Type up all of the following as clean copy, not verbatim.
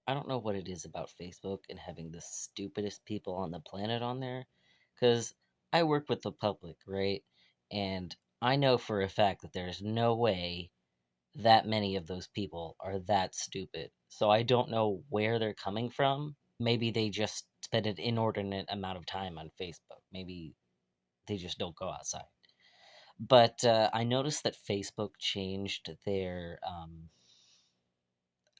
I don't know what it is about Facebook and having the stupidest people on the planet on there. Because I work with the public, right? And I know for a fact that there's no way that many of those people are that stupid. So I don't know where they're coming from. Maybe they just spend an inordinate amount of time on Facebook. Maybe they just don't go outside. But I noticed that Facebook changed their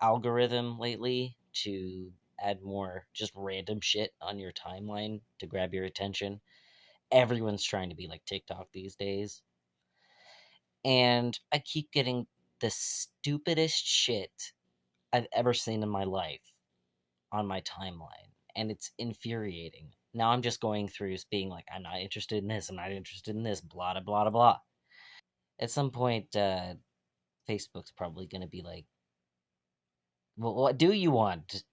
algorithm lately to add more just random shit on your timeline to grab your attention. Everyone's trying to be like TikTok these days. And I keep getting the stupidest shit I've ever seen in my life on my timeline. And it's infuriating. Now I'm just going through being like, I'm not interested in this, I'm not interested in this, blah, blah, blah, blah. At some point, Facebook's probably going to be like, well, what do you want?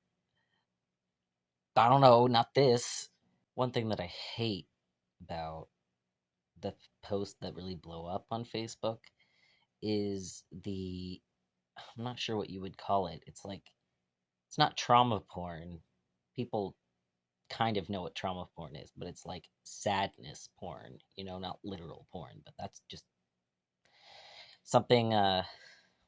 I don't know, not this. One thing that I hate about the posts that really blow up on Facebook is I'm not sure what you would call it. It's like, it's not trauma porn. People kind of know what trauma porn is, but it's like sadness porn, not literal porn, but that's just something,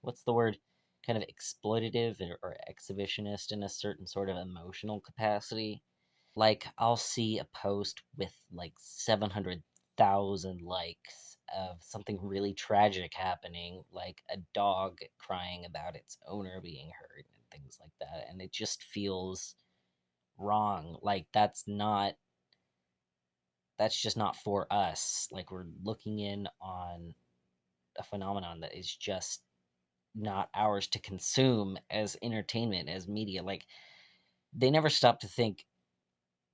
what's the word? Kind of exploitative or exhibitionist in a certain sort of emotional capacity. Like, I'll see a post with like 700,000 likes of something really tragic happening, like a dog crying about its owner being hurt and things like that. And it just feels wrong. Like, that's just not for us. Like, we're looking in on a phenomenon that is just not ours to consume as entertainment, as media. Like, they never stop to think,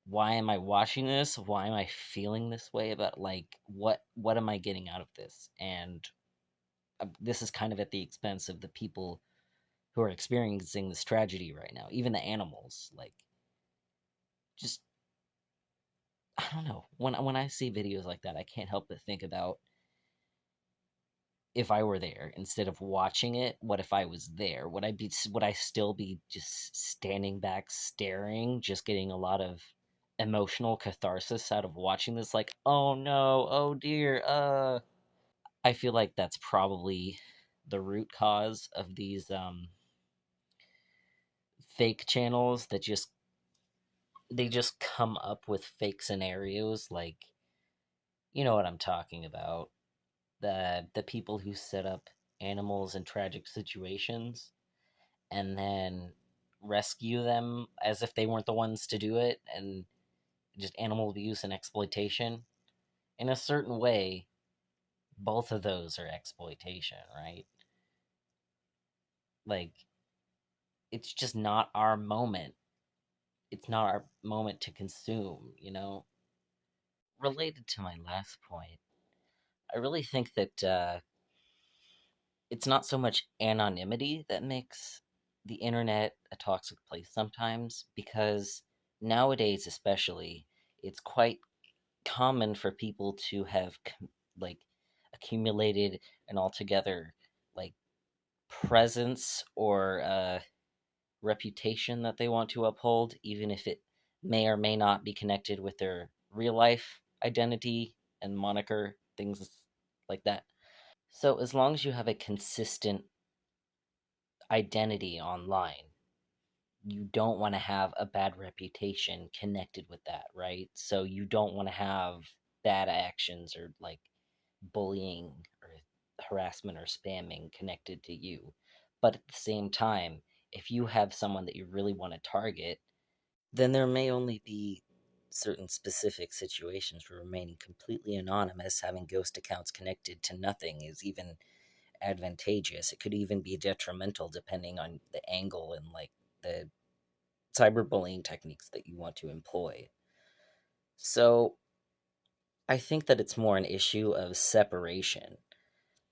why am I watching this? Why am I feeling this way about, like, what am I getting out of this? And this is kind of at the expense of the people who are experiencing this tragedy right now, even the animals. Like, just, I don't know. When I see videos like that, I can't help but think about, if I were there instead of watching it, what if I was there? Would I still be just standing back staring, just getting a lot of emotional catharsis out of watching this, like, oh no, oh dear, I feel like that's probably the root cause of these fake channels that just come up with fake scenarios, like, you know what I'm talking about. The people who set up animals in tragic situations and then rescue them as if they weren't the ones to do it, and just animal abuse and exploitation. In a certain way, both of those are exploitation, right? Like, it's just not our moment. It's not our moment to consume. Related to my last point, I really think that it's not so much anonymity that makes the internet a toxic place sometimes, because nowadays, especially, it's quite common for people to have like accumulated an altogether like presence or reputation that they want to uphold, even if it may or may not be connected with their real life identity and moniker, things like that. So as long as you have a consistent identity online, you don't want to have a bad reputation connected with that, right? So you don't want to have bad actions or like bullying or harassment or spamming connected to you. But at the same time, if you have someone that you really want to target, then there may only be certain specific situations where remaining completely anonymous, having ghost accounts connected to nothing, is even advantageous. It could even be detrimental depending on the angle and like the cyberbullying techniques that you want to employ. So I think that it's more an issue of separation.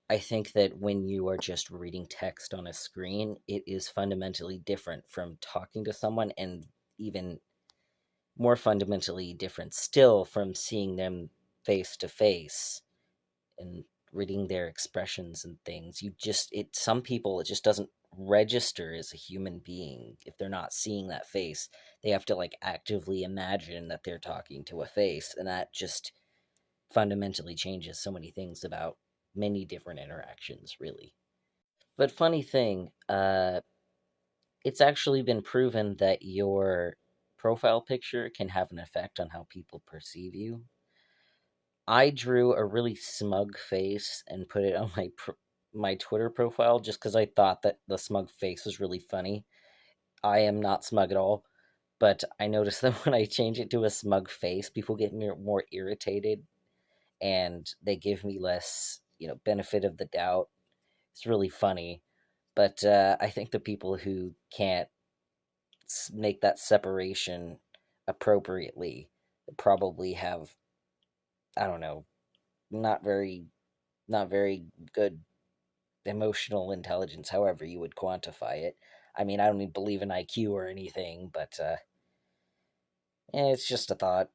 I think that when you are just reading text on a screen, it is fundamentally different from talking to someone, and even more fundamentally different still from seeing them face to face and reading their expressions and things. Some people, it just doesn't register as a human being if they're not seeing that face. They have to like actively imagine that they're talking to a face, and that just fundamentally changes so many things about many different interactions, really. But funny thing, it's actually been proven that your profile picture can have an effect on how people perceive you. I drew a really smug face and put it on my Twitter profile just because I thought that the smug face was really funny. I am not smug at all, but I noticed that when I change it to a smug face, people get more irritated and they give me less, benefit of the doubt. It's really funny, but I think the people who can't make that separation appropriately probably have, I don't know, not very not very good emotional intelligence, however you would quantify it. I mean, I don't even believe in IQ or anything, but it's just a thought.